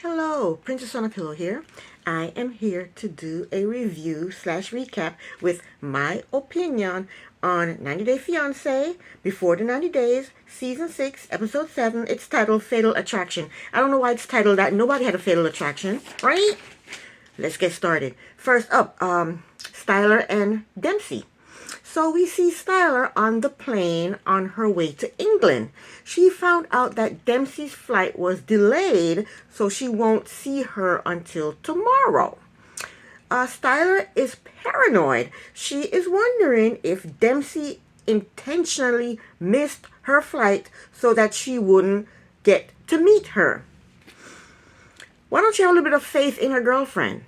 Hello, Princess on a Pillow here. I am here to do a review slash recap with my opinion on 90 Day Fiance, Before the 90 Days, Season 6, Episode 7. It's titled Fatal Attraction. I don't know why it's titled that. Nobody had a fatal attraction, right? Let's get started. First up, Styler and Dempsey. So we see Styler on the plane on her way to England. She found out that Dempsey's flight was delayed, so she won't see her until tomorrow. Styler is paranoid. She is wondering if Dempsey intentionally missed her flight so that she wouldn't get to meet her. Why don't you have a little bit of faith in her girlfriend?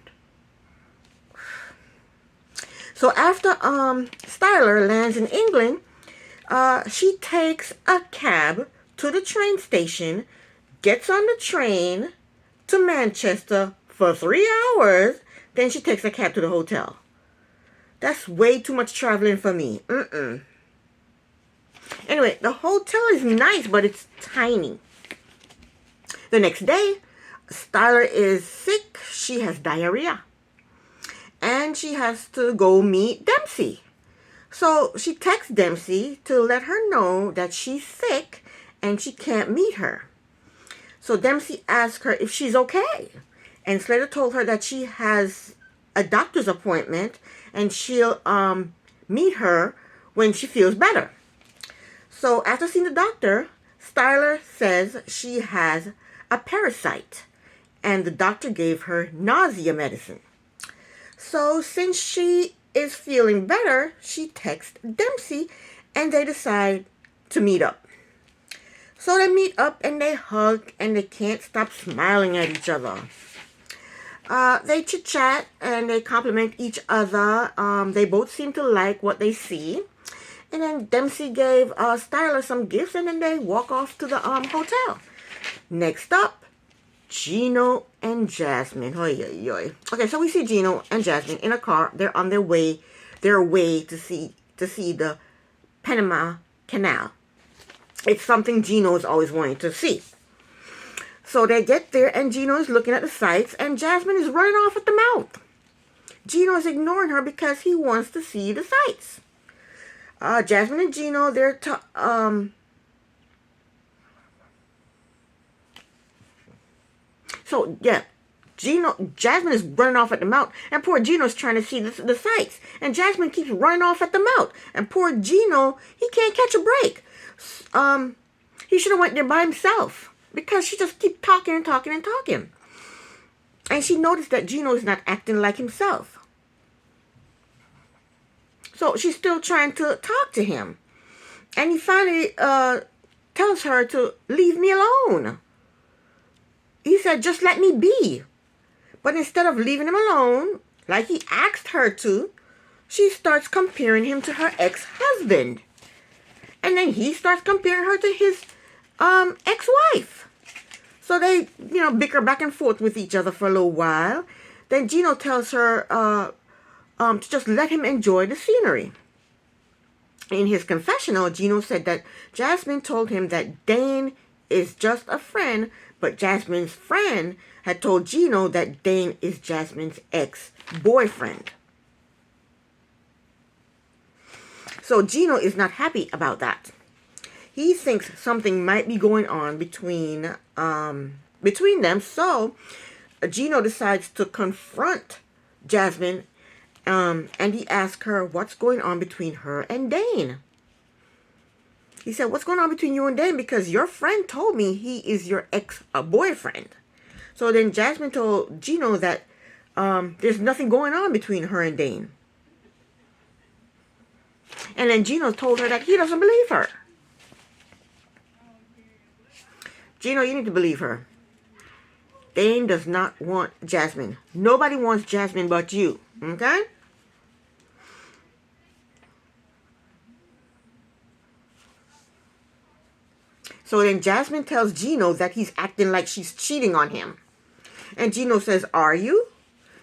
So after Styler lands in England, she takes a cab to the train station, gets on the train to Manchester for 3 hours, then she takes a cab to the hotel. That's way too much traveling for me. Anyway, the hotel is nice, but it's tiny. The next day, Styler is sick. She has diarrhea. And she has to go meet Dempsey. So she texts Dempsey to let her know that she's sick and she can't meet her. So Dempsey asks her if she's okay. And Slater told her that she has a doctor's appointment and she'll meet her when she feels better. So after seeing the doctor, Styler says she has a parasite and the doctor gave her nausea medicine. So since she is feeling better, she texts Dempsey and they decide to meet up. So they meet up and they hug and they can't stop smiling at each other. They chit-chat and they compliment each other. They both seem to like what they see. And then Dempsey gave Styler some gifts and then they walk off to the hotel. Next up, Gino and Jasmine. Okay, so we see Gino and Jasmine in a car. They're on their way to see the Panama Canal. It's something Gino is always wanting to see. So they get there and Gino is looking at the sights and Jasmine is running off at the mouth. Gino is ignoring her because he wants to see the sights. Jasmine and Gino, So, yeah, Jasmine is running off at the mouth, and poor Gino's trying to see the sights. And Jasmine keeps running off at the mouth. And poor Gino, he can't catch a break. He should have went there by himself, because she just keeps talking and talking and talking. And she noticed that Gino is not acting like himself. So she's still trying to talk to him. And he finally tells her to leave me alone. He said, just let me be. But instead of leaving him alone, like he asked her to, she starts comparing him to her ex-husband. And then he starts comparing her to his ex-wife. So they, bicker back and forth with each other for a little while. Then Gino tells her to just let him enjoy the scenery. In his confessional, Gino said that Jasmine told him that Dane is just a friend, but Jasmine's friend had told Gino that Dane is Jasmine's ex-boyfriend. So Gino is not happy about that. He thinks something might be going on between them. So Gino decides to confront Jasmine, and he asks her what's going on between her and Dane. He said, what's going on between you and Dane? Because your friend told me he is your ex-boyfriend. So then Jasmine told Gino that there's nothing going on between her and Dane. And then Gino told her that he doesn't believe her. Gino, you need to believe her. Dane does not want Jasmine. Nobody wants Jasmine but you. Okay? So then Jasmine tells Gino that he's acting like she's cheating on him. And Gino says, are you?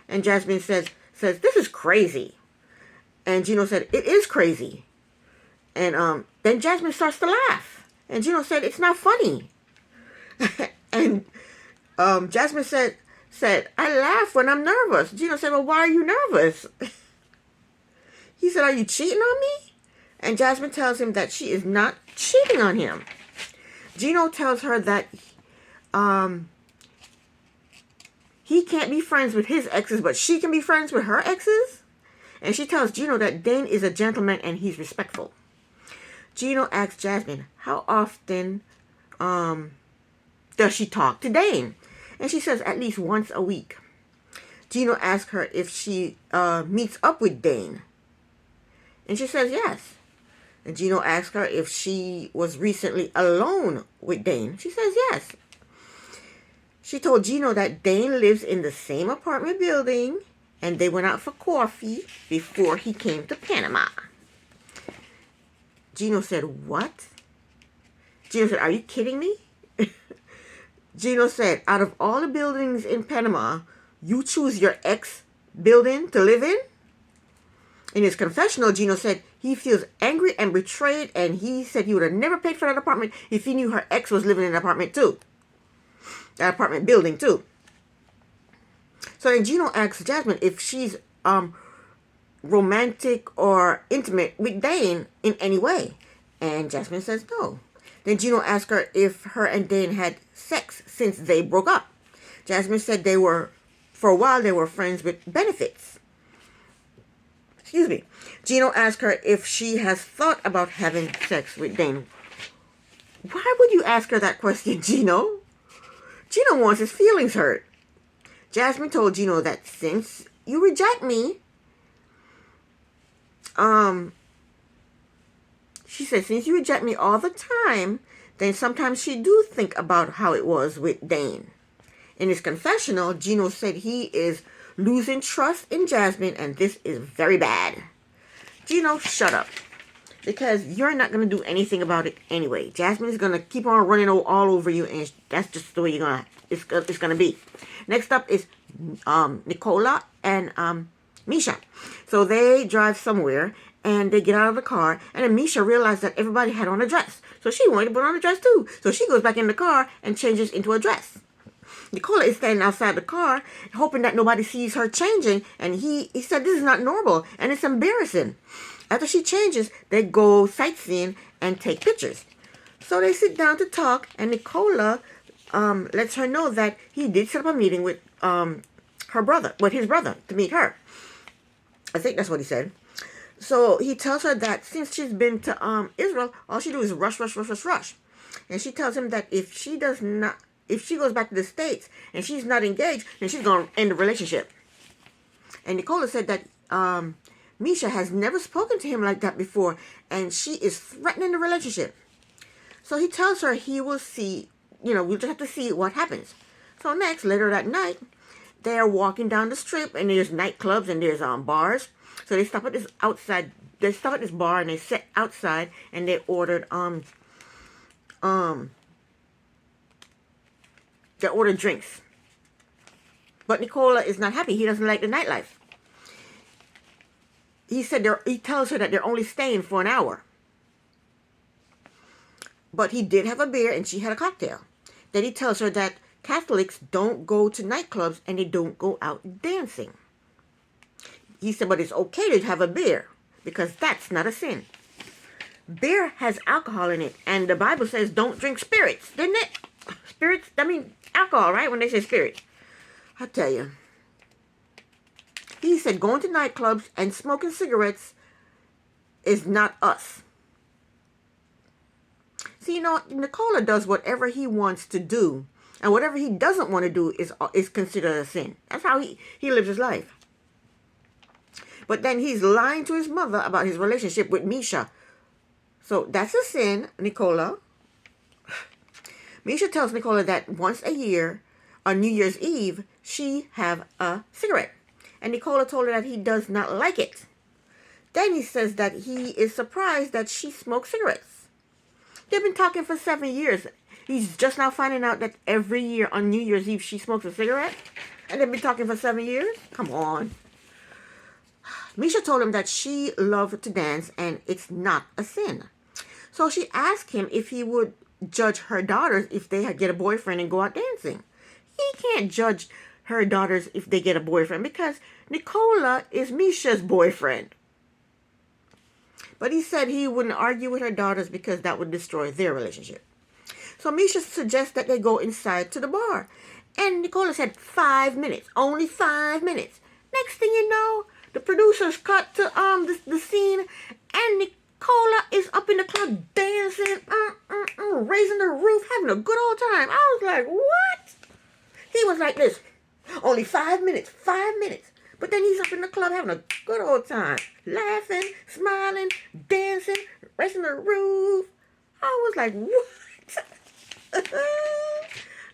And Jasmine says, this is crazy. And Gino said, it is crazy. And then Jasmine starts to laugh. And Gino said, it's not funny. And Jasmine said, I laugh when I'm nervous. Gino said, well, why are you nervous? He said, are you cheating on me? And Jasmine tells him that she is not cheating on him. Gino tells her that he can't be friends with his exes, but she can be friends with her exes. And she tells Gino that Dane is a gentleman and he's respectful. Gino asks Jasmine, how often does she talk to Dane? And she says at least once a week. Gino asks her if she meets up with Dane. And she says yes. And Gino asks her if she was recently alone with Dane. She says yes. She told Gino that Dane lives in the same apartment building and they went out for coffee before he came to Panama. Gino said, what? Gino said, are you kidding me? Gino said, out of all the buildings in Panama, you choose your ex building to live in? In his confessional, Gino said he feels angry and betrayed, and he said he would have never paid for that apartment if he knew her ex was living in an apartment too. That apartment building too. So then Gino asks Jasmine if she's romantic or intimate with Dane in any way. And Jasmine says no. Then Gino asks her if her and Dane had sex since they broke up. Jasmine said for a while they were friends with benefits. Excuse me. Gino asked her if she has thought about having sex with Dane. Why would you ask her that question, Gino? Gino wants his feelings hurt. Jasmine told Gino that since you reject me, she said, since you reject me all the time, then sometimes she do think about how it was with Dane. In his confessional, Gino said he is losing trust in Jasmine, and this is very bad. Gino, shut up. Because you're not going to do anything about it anyway. Jasmine is going to keep on running all over you, and that's just the way it's going to be. Next up is Nicola and Misha. So they drive somewhere, and they get out of the car, and then Misha realized that everybody had on a dress. So she wanted to put on a dress too. So she goes back in the car and changes into a dress. Nicola is standing outside the car, hoping that nobody sees her changing, and he said this is not normal, and it's embarrassing. After she changes, they go sightseeing and take pictures. So they sit down to talk, and Nicola lets her know that he did set up a meeting with his brother, to meet her. I think that's what he said. So he tells her that since she's been to Israel, all she do is rush. And she tells him that if she goes back to the States and she's not engaged, then she's going to end the relationship. And Nicola said that Misha has never spoken to him like that before, and she is threatening the relationship. So he tells her he will see, we'll just have to see what happens. So next, later that night, they are walking down the strip, and there's nightclubs and there's bars. So they stop at this outside. They stop at this bar and they sit outside, and they ordered drinks. But Nicola is not happy. He doesn't like the nightlife. He tells her that they're only staying for an hour. But he did have a beer and she had a cocktail. Then he tells her that Catholics don't go to nightclubs and they don't go out dancing. He said, but it's okay to have a beer because that's not a sin. Beer has alcohol in it, and the Bible says don't drink spirits, didn't it? Spirits, alcohol, right? When they say spirit. I tell you. He said going to nightclubs and smoking cigarettes is not us. See, Nicola does whatever he wants to do, and whatever he doesn't want to do is considered a sin. That's how he lives his life. But then he's lying to his mother about his relationship with Misha. So that's a sin, Nicola. Misha tells Nicola that once a year, on New Year's Eve, she have a cigarette. And Nicola told her that he does not like it. Then he says that he is surprised that she smokes cigarettes. They've been talking for 7 years. He's just now finding out that every year on New Year's Eve she smokes a cigarette. And they've been talking for 7 years? Come on. Misha told him that she loved to dance and it's not a sin. So she asked him if he would judge her daughters if they had get a boyfriend and go out dancing. he can't judge her daughters if they get a boyfriend because Nicola is Misha's boyfriend. But he said he wouldn't argue with her daughters because that would destroy their relationship. So Misha suggests that they go inside to the bar. And Nicola said 5 minutes. Only 5 minutes. Next thing you know, the producers cut to the scene, and Nicola is up in the club dancing, raising the roof, having a good old time. I was like, what? He was like this. Only 5 minutes. 5 minutes. But then he's up in the club having a good old time. Laughing, smiling, dancing, raising the roof. I was like, what?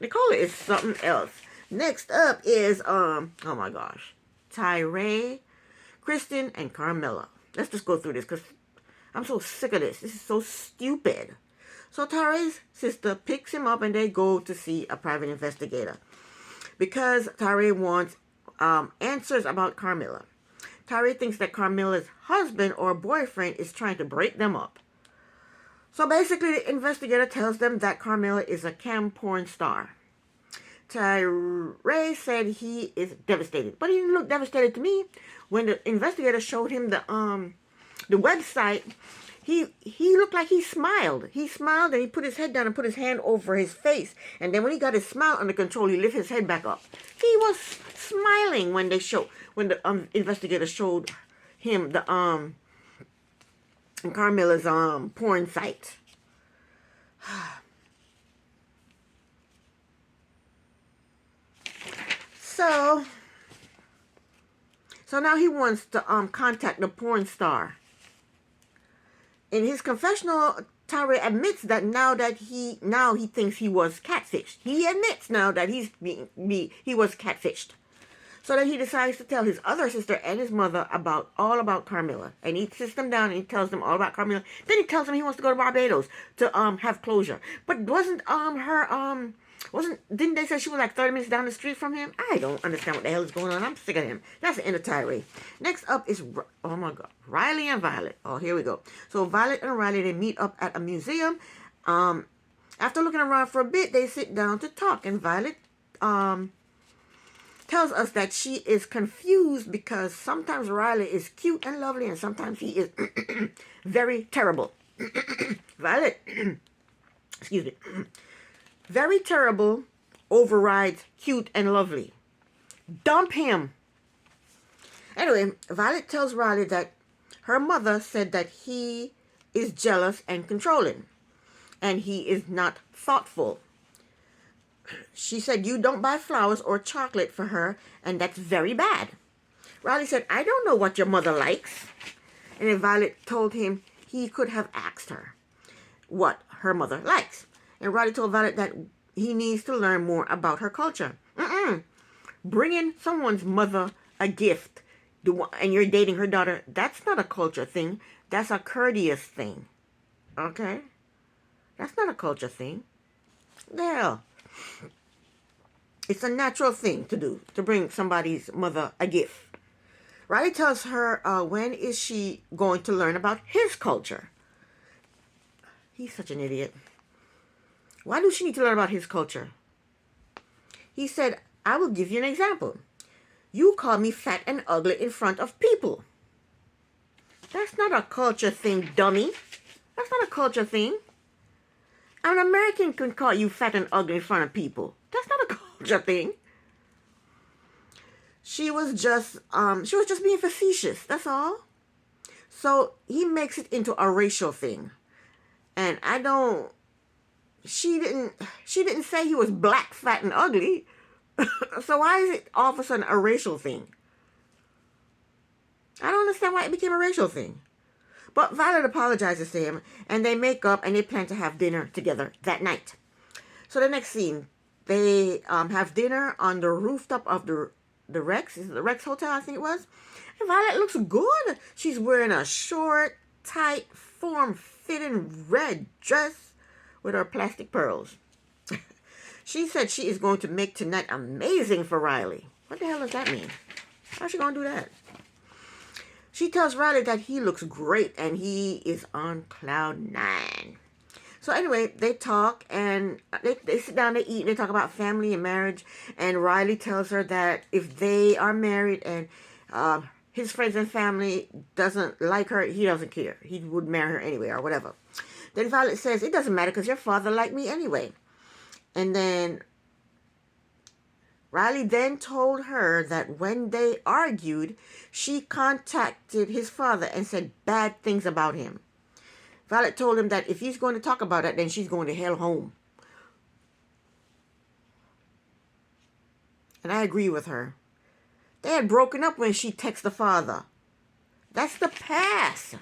Nicola is something else. Next up is, oh my gosh, Tyree, Kristen, and Carmela. Let's just go through this because I'm so sick of this. This is so stupid. So Tyree's sister picks him up and they go to see a private investigator because Tyree wants answers about Carmela. Tyree thinks that Carmela's husband or boyfriend is trying to break them up. So basically, the investigator tells them that Carmela is a cam porn star. Tyree said he is devastated, but he didn't look devastated to me. When the investigator showed him the website, he looked like he smiled. He smiled and he put his head down and put his hand over his face. And then when he got his smile under control, he lifted his head back up. He was smiling when the investigator showed him the Carmela's porn site. So now he wants to contact the porn star. In his confessional, Tyree admits that now he thinks he was catfished. He admits now that he was catfished. So then he decides to tell his other sister and his mother all about Carmela. And he sits them down and he tells them all about Carmela. Then he tells them he wants to go to Barbados to have closure. But didn't they say she was like 30 minutes down the street from him? I don't understand what the hell is going on. I'm sick of him. That's the end of Tyree. Next up is, oh my God, Riley and Violet. Oh, here we go. So Violet and Riley, they meet up at a museum. After looking around for a bit, they sit down to talk. And Violet tells us that she is confused because sometimes Riley is cute and lovely and sometimes he is very terrible. Violet, excuse me, very terrible overrides cute and lovely. Dump him. Anyway, Violet tells Riley that her mother said that he is jealous and controlling and he is not thoughtful. She said, you don't buy flowers or chocolate for her, and that's very bad. Riley said, I don't know what your mother likes. And then Violet told him he could have asked her what her mother likes. And Riley told Violet that he needs to learn more about her culture. Bringing someone's mother a gift and you're dating her daughter, that's not a culture thing. That's a courteous thing. Okay? That's not a culture thing. The hell? It's a natural thing to do, to bring somebody's mother a gift. Riley tells her, when is she going to learn about his culture? He's such an idiot. Why does she need to learn about his culture? He said, I will give you an example. You call me fat and ugly in front of people. That's not a culture thing, dummy. That's not a culture thing. An American can call you fat and ugly in front of people. That's not a culture thing. She was just being facetious. That's all. So he makes it into a racial thing, and She didn't say he was black, fat, and ugly. So why is it all of a sudden a racial thing? I don't understand why it became a racial thing. But Violet apologizes to him, and they make up, and they plan to have dinner together that night. So the next scene, they have dinner on the rooftop of the Rex. Is it the Rex Hotel, I think it was? And Violet looks good. She's wearing a short, tight, form-fitting red dress with her plastic pearls. She said she is going to make tonight amazing for Riley. What the hell does that mean? How's she going to do that? She tells Riley that he looks great and he is on cloud 9. So anyway, they talk and they sit down, they eat, and they talk about family and marriage. And Riley tells her that if they are married and his friends and family doesn't like her, he doesn't care. He would marry her anyway or whatever. Then Violet says, it doesn't matter because your father liked me anyway. And then Riley then told her that when they argued, she contacted his father and said bad things about him. Violet told him that if he's going to talk about it, then she's going to hell home. And I agree with her. They had broken up when she texted the father. That's the past.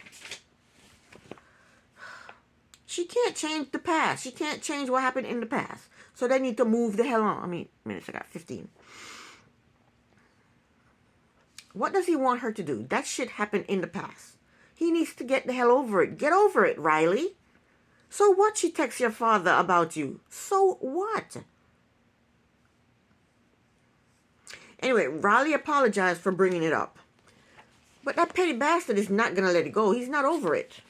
She can't change the past. She can't change what happened in the past. So they need to move the hell on. I mean, minutes, I got 15. What does he want her to do? That shit happened in the past. He needs to get the hell over it. Get over it, Riley. So what she texts your father about you? So what? Anyway, Riley apologized for bringing it up. But that petty bastard is not going to let it go. He's not over it.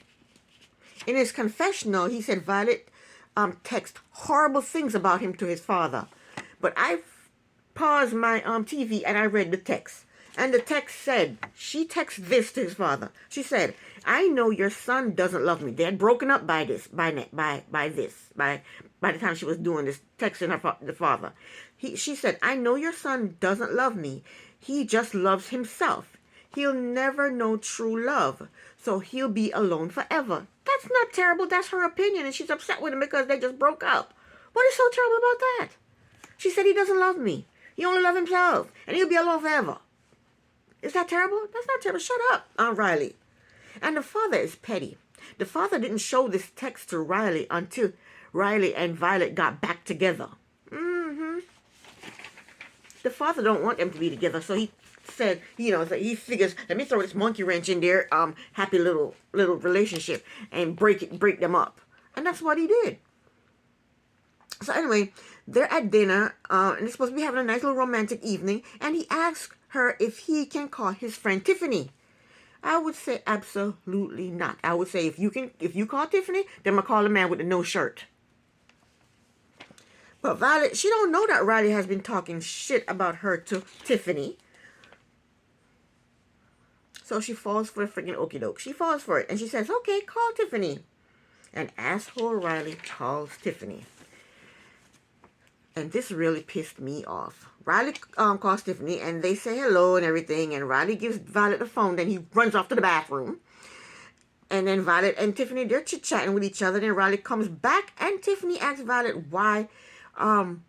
In his confessional, he said Violet texted horrible things about him to his father. But I paused my TV and I read the text. And the text said, she texted this to his father. She said, I know your son doesn't love me. They had broken up by the time she was doing this, texting the father. She said, I know your son doesn't love me. He just loves himself. He'll never know true love. So he'll be alone forever. That's not terrible. That's her opinion. And she's upset with him because they just broke up. What is so terrible about that? She said he doesn't love me. He only loves himself. And he'll be alone forever. Is that terrible? That's not terrible. Shut up, Aunt Riley. And the father is petty. The father didn't show this text to Riley until Riley and Violet got back together. The father don't want them to be together, so he said, so he figures, let me throw this monkey wrench in their happy little relationship and break them up. And that's what he did. So anyway, they're at dinner, and they're supposed to be having a nice little romantic evening, and he asks her if he can call his friend Tiffany. I would say absolutely not. I would say if you call Tiffany, then I'm gonna call the man with the no shirt. But Violet, she don't know that Riley has been talking shit about her to Tiffany. So she falls for the freaking okie doke. She falls for it. And she says, okay, call Tiffany. And asshole Riley calls Tiffany. And this really pissed me off. Riley calls Tiffany and they say hello and everything. And Riley gives Violet the phone. Then he runs off to the bathroom. And then Violet and Tiffany, they're chit-chatting with each other. Then Riley comes back and Tiffany asks Violet why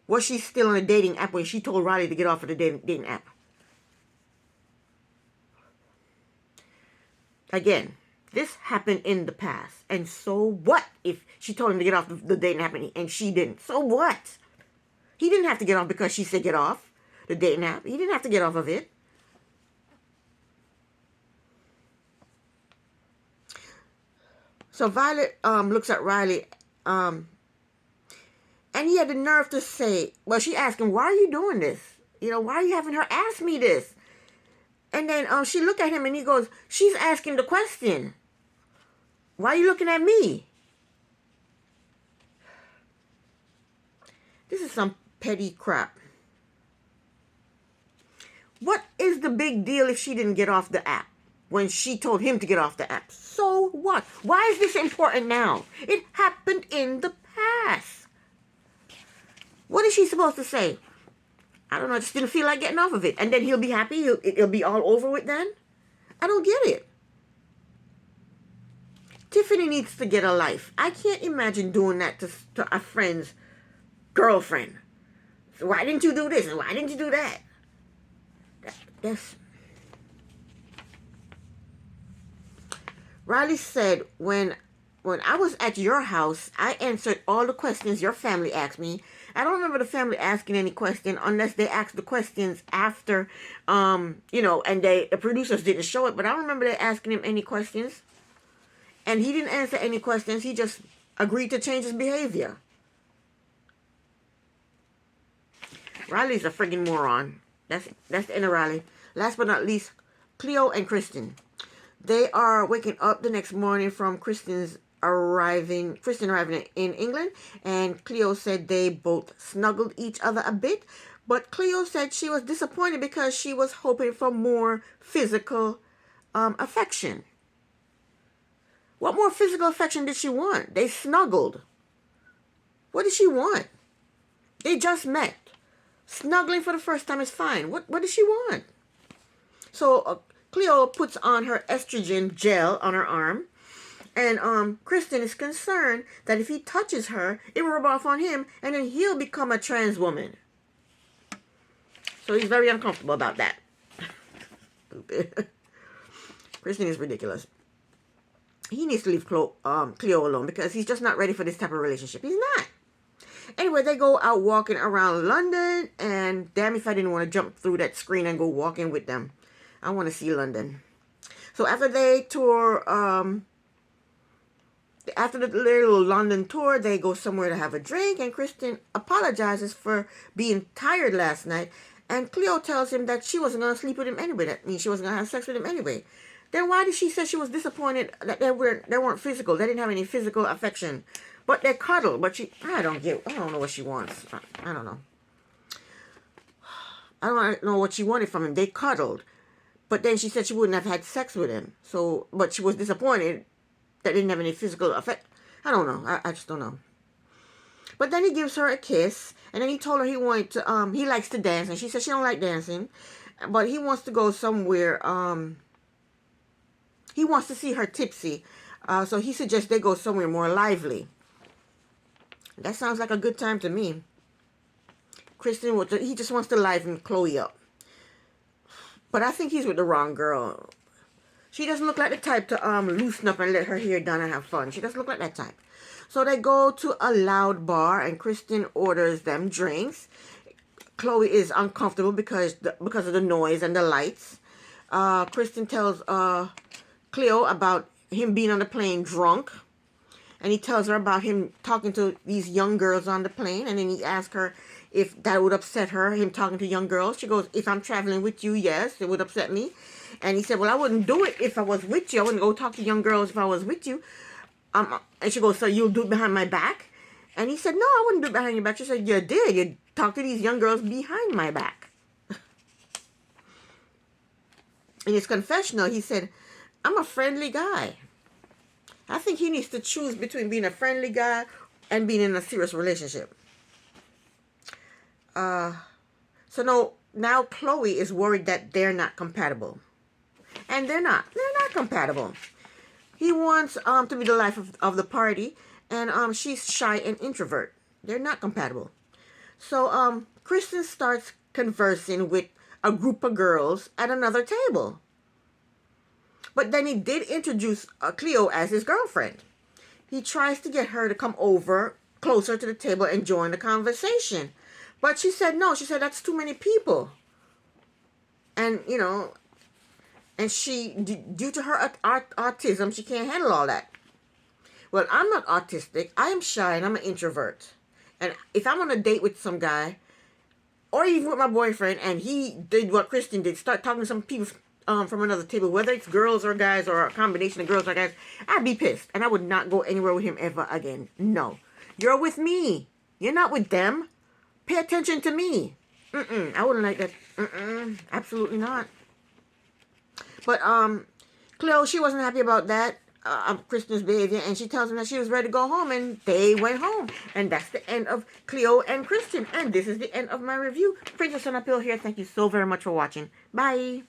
was she still on a dating app when she told Riley to get off of the dating app. Again, this happened in the past. And so what if she told him to get off the dating app and she didn't? So what? He didn't have to get off because she said get off the dating app. He didn't have to get off of it. So Violet looks at Riley and he had the nerve to say, well, she asked him, why are you doing this? Why are you having her ask me this? And then she looked at him and he goes, she's asking the question. Why are you looking at me? This is some petty crap. What is the big deal if she didn't get off the app when she told him to get off the app? So what? Why is this important now? It happened in the past. What is she supposed to say? I don't know, I just didn't feel like getting off of it. And then he'll be happy? It'll be all over with then? I don't get it. Tiffany needs to get a life. I can't imagine doing that to a friend's girlfriend. So why didn't you do this? And why didn't you do that? That's... Riley said, when I was at your house, I answered all the questions your family asked me. I don't remember the family asking any question unless they asked the questions after, and the producers didn't show it. But I don't remember they asking him any questions. And he didn't answer any questions. He just agreed to change his behavior. Riley's a friggin' moron. That's the end of Riley. Last but not least, Cleo and Kristen. They are waking up the next morning from Kristen's Kristen arriving in England, and Cleo said they both snuggled each other a bit, but Cleo said she was disappointed because she was hoping for more physical affection. What more physical affection did she want? They snuggled. What did she want? They just met. Snuggling for the first time is fine. What did she want? So Cleo puts on her estrogen gel on her arm, and Kristen is concerned that if he touches her, it will rub off on him, and then he'll become a trans woman. So he's very uncomfortable about that. Stupid. Kristen is ridiculous. He needs to leave Cleo alone because he's just not ready for this type of relationship. He's not. Anyway, they go out walking around London, and damn if I didn't want to jump through that screen and go walking with them. I want to see London. So after they tour, after the little London tour, they go somewhere to have a drink, and Kristen apologizes for being tired last night, and Cleo tells him that she wasn't going to sleep with him anyway. That means she wasn't going to have sex with him anyway. Then why did she say she was disappointed that they weren't physical? They didn't have any physical affection. But they cuddled. But I don't know what she wants. I don't know. I don't know what she wanted from him. They cuddled. But then she said she wouldn't have had sex with him. So, but she was disappointed that they didn't have any physical affection. I don't know. I just don't know. But then he gives her a kiss. And then he told her he wanted to, he likes to dance. And she said she don't like dancing. But he wants to go somewhere, he wants to see her tipsy. So he suggests they go somewhere more lively. That sounds like a good time to me. Kristen, he just wants to liven Chloe up. But I think he's with the wrong girl. She doesn't look like the type to loosen up and let her hair down and have fun. She doesn't look like that type. So they go to a loud bar, and Kristen orders them drinks. Chloe is uncomfortable because of the noise and the lights. Kristen tells Cleo about him being on the plane drunk, and he tells her about him talking to these young girls on the plane, and then he asks her if that would upset her, him talking to young girls. She goes, if I'm traveling with you, yes, it would upset me. And he said, well, I wouldn't do it if I was with you. I wouldn't go talk to young girls if I was with you. And she goes, so you'll do it behind my back? And he said, no, I wouldn't do it behind your back. She said, you did. You talked to these young girls behind my back. In his confessional, he said, I'm a friendly guy. I think he needs to choose between being a friendly guy and being in a serious relationship. So now Chloe is worried that they're not compatible. And they're not. They're not compatible. He wants to be the life of the party, and she's shy and introvert. They're not compatible. So Kristen starts conversing with a group of girls at another table. But then he did introduce Cleo as his girlfriend. He tries to get her to come over closer to the table and join the conversation. But she said no. She said that's too many people. And, and she, due to her autism, she can't handle all that. Well, I'm not autistic. I am shy and I'm an introvert. And if I'm on a date with some guy, or even with my boyfriend, and he did what Kristen did, start talking to some people from another table, whether it's girls or guys or a combination of girls or guys, I'd be pissed. And I would not go anywhere with him ever again. No. You're with me. You're not with them. Pay attention to me. I wouldn't like that. Absolutely not. But Cleo, she wasn't happy about that, Kristen's behavior, and she tells him that she was ready to go home, and they went home. And that's the end of Cleo and Kristen. And this is the end of my review. Princess on Uphill here. Thank you so very much for watching. Bye.